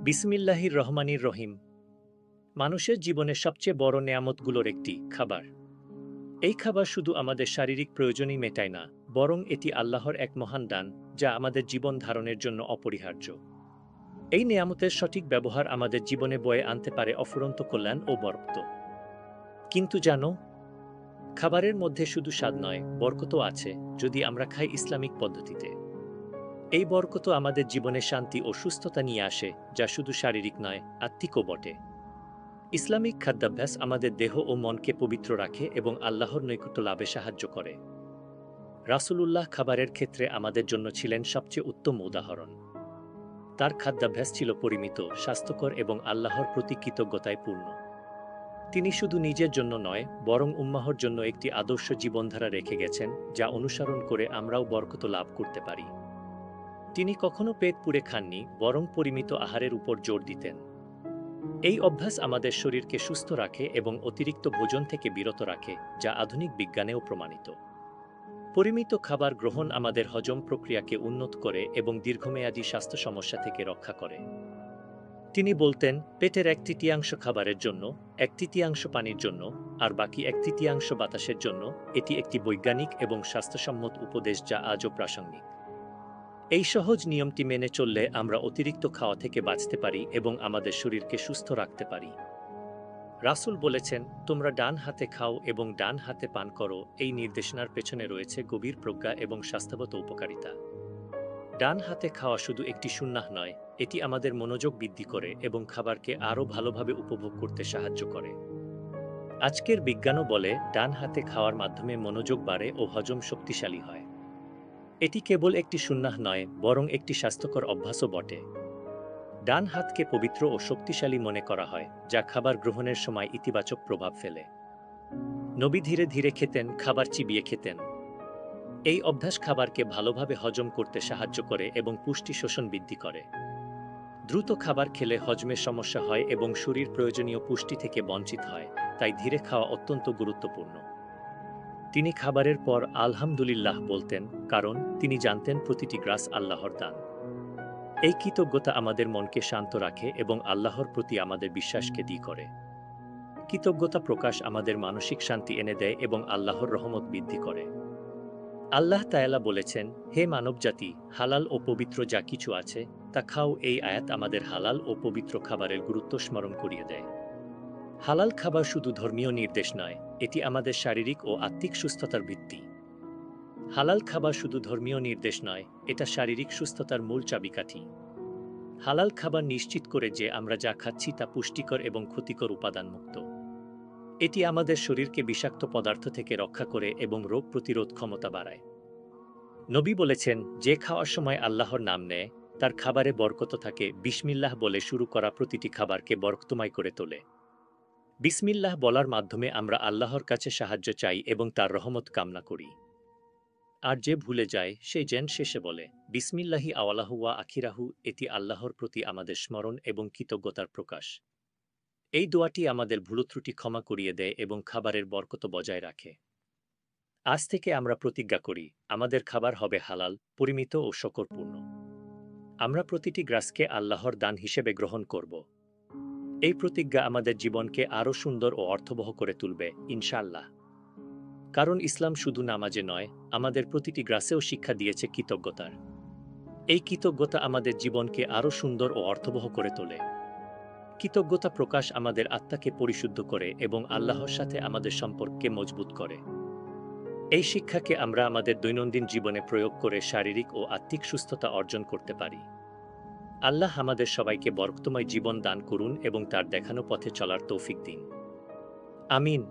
বিসমিল্লাহির রহমানির রহিম। মানুষের জীবনের সবচেয়ে বড় নেয়ামতগুলোর একটি খাবার। এই খাবার শুধু আমাদের শারীরিক প্রয়োজনই মেটায় না, বরং এটি আল্লাহর এক মহান দান, যা আমাদের জীবন ধারণের জন্য অপরিহার্য। এই নেয়ামতের সঠিক ব্যবহার আমাদের জীবনে বয়ে আনতে পারে অফুরন্ত কল্যাণ ও বরকত। কিন্তু জানো, খাবারের মধ্যে শুধু স্বাদ নয়, বরকতও আছে, যদি আমরা খাই ইসলামিক পদ্ধতিতে। এই বরকত আমাদের জীবনে শান্তি ও সুস্থতা নিয়ে আসে, যা শুধু শারীরিক নয়, আত্মিকও বটে। ইসলামিক খাদ্যাভ্যাস আমাদের দেহ ও মনকে পবিত্র রাখে এবং আল্লাহর নৈকট্য লাভে সাহায্য করে। রাসূলুল্লাহ খাবারের ক্ষেত্রে আমাদের জন্য ছিলেন সবচেয়ে উত্তম উদাহরণ। তার খাদ্যাভ্যাস ছিল পরিমিত, স্বাস্থ্যকর এবং আল্লাহর প্রতি কৃতজ্ঞতায় পূর্ণ। তিনি শুধু নিজের জন্য নয়, বরং উম্মাহর জন্য একটি আদর্শ জীবনধারা রেখে গেছেন, যা অনুসরণ করে আমরাও বরকত লাভ করতে পারি। তিনি কখনো পেট পুরে খাননি, বরং পরিমিত আহারের উপর জোর দিতেন। এই অভ্যাস আমাদের শরীরকে সুস্থ রাখে এবং অতিরিক্ত ভোজন থেকে বিরত রাখে, যা আধুনিক বিজ্ঞানেও প্রমাণিত। পরিমিত খাবার গ্রহণ আমাদের হজম প্রক্রিয়াকে উন্নত করে এবং দীর্ঘমেয়াদী স্বাস্থ্য সমস্যা থেকে রক্ষা করে। তিনি বলতেন, পেটের 1/3 খাবারের জন্য, 1/3 পানির জন্য, আর বাকি 1/3 বাতাসের জন্য। এটি একটি বৈজ্ঞানিক এবং স্বাস্থ্যসম্মত উপদেশ যা আজও প্রাসঙ্গিক। এই সহজ নিয়মটি মেনে চললে আমরা অতিরিক্ত খাওয়া থেকে বাঁচতে পারি এবং আমাদের শরীরকে সুস্থ রাখতে পারি। রাসূল বলেছেন, তোমরা ডান হাতে খাও এবং ডান হাতে পান করো। এই নির্দেশনার পেছনে রয়েছে গভীর প্রজ্ঞা এবং স্বাস্থ্যগত উপকারিতা। ডান হাতে খাওয়া শুধু একটি সুন্নাহ নয়, এটি আমাদের মনোযোগ বৃদ্ধি করে এবং খাবারকে আরও ভালোভাবে উপভোগ করতে সাহায্য করে। আজকের বিজ্ঞানও বলে, ডান হাতে খাওয়ার মাধ্যমে মনোযোগ বাড়ে ও হজম শক্তিশালী হয়। এটি কেবল একটি সুন্নাহ নয়, বরং একটি স্বাস্থ্যকর অভ্যাসও বটে। ডান হাতকে পবিত্র ও শক্তিশালী মনে করা হয়, যা খাবার গ্রহণের সময় ইতিবাচক প্রভাব ফেলে। নবী ধীরে ধীরে খেতেন, খাবার চিবিয়ে খেতেন। এই অভ্যাস খাবারকে ভালোভাবে হজম করতে সাহায্য করে এবং পুষ্টি শোষণ বৃদ্ধি করে। দ্রুত খাবার খেলে হজমের সমস্যা হয় এবং শরীর প্রয়োজনীয় পুষ্টি থেকে বঞ্চিত হয়, তাই ধীরে খাওয়া অত্যন্ত গুরুত্বপূর্ণ। তিনি খাবারের পর আলহামদুলিল্লাহ বলতেন, কারণ তিনি জানতেন প্রতিটি গ্রাস আল্লাহর দান। এই কৃতজ্ঞতা আমাদের মনকে শান্ত রাখে এবং আল্লাহর প্রতি আমাদের বিশ্বাসকে দৃঢ় করে। কৃতজ্ঞতা প্রকাশ আমাদের মানসিক শান্তি এনে দেয় এবং আল্লাহর রহমত বৃদ্ধি করে। আল্লাহ তাআলা বলেছেন, হে মানবজাতি, হালাল ও পবিত্র যা কিছু আছে তা খাও। এই আয়াত আমাদের হালাল ও পবিত্র খাবারের গুরুত্ব স্মরণ করিয়ে দেয়। হালাল খাবার শুধু ধর্মীয় নির্দেশ নয়, এটি আমাদের শারীরিক ও আত্মিক সুস্থতার ভিত্তি। হালাল খাবার শুধু ধর্মীয় নির্দেশ নয়, এটা শারীরিক সুস্থতার মূল চাবিকাঠি। হালাল খাবার নিশ্চিত করে যে আমরা যা খাচ্ছি তা পুষ্টিকর এবং ক্ষতিকর উপাদানমুক্ত। এটি আমাদের শরীরকে বিষাক্ত পদার্থ থেকে রক্ষা করে এবং রোগ প্রতিরোধ ক্ষমতা বাড়ায়। নবী বলেছেন, যে খাওয়ার সময় আল্লাহর নাম নেয়, তার খাবারে বরকত থাকে। বিসমিল্লাহ বলে শুরু করা প্রতিটি খাবারকে বরকতময় করে তোলে। বিসমিল্লাহ বলার মাধ্যমে আমরা আল্লাহর কাছে সাহায্য চাই এবং তার রহমত কামনা করি। আর যে ভুলে যায়, সে যেন শেষে বলে, বিসমিল্লাহি আওয়ালাহু ওয়া আখিরাহু। এটি আল্লাহর প্রতি আমাদের স্মরণ এবং কৃতজ্ঞতার প্রকাশ। এই দোয়াটি আমাদের ভুলত্রুটি ক্ষমা করিয়ে দেয় এবং খাবারের বরকত বজায় রাখে। আজ থেকে আমরা প্রতিজ্ঞা করি, আমাদের খাবার হবে হালাল, পরিমিত ও শকরপূর্ণ। আমরা প্রতিটি গ্রাসকে আল্লাহর দান হিসেবে গ্রহণ করব। এই প্রতিজ্ঞা আমাদের জীবনকে আরও সুন্দর ও অর্থবহ করে তুলবে, ইনশাআল্লাহ। কারণ ইসলাম শুধু নামাজে নয়, আমাদের প্রতিটি গ্রাসেও শিক্ষা দিয়েছে কৃতজ্ঞতার। এই কৃতজ্ঞতা আমাদের জীবনকে আরও সুন্দর ও অর্থবহ করে তোলে। কৃতজ্ঞতা প্রকাশ আমাদের আত্মাকে পরিশুদ্ধ করে এবং আল্লাহর সাথে আমাদের সম্পর্ককে মজবুত করে। এই শিক্ষাকে আমরা আমাদের দৈনন্দিন জীবনে প্রয়োগ করে শারীরিক ও আত্মিক সুস্থতা অর্জন করতে পারি। আল্লাহ আমাদের সবাইকে বরকতময় জীবন দান করুন এবং তার দেখানো পথে চলার তৌফিক দিন। আমিন।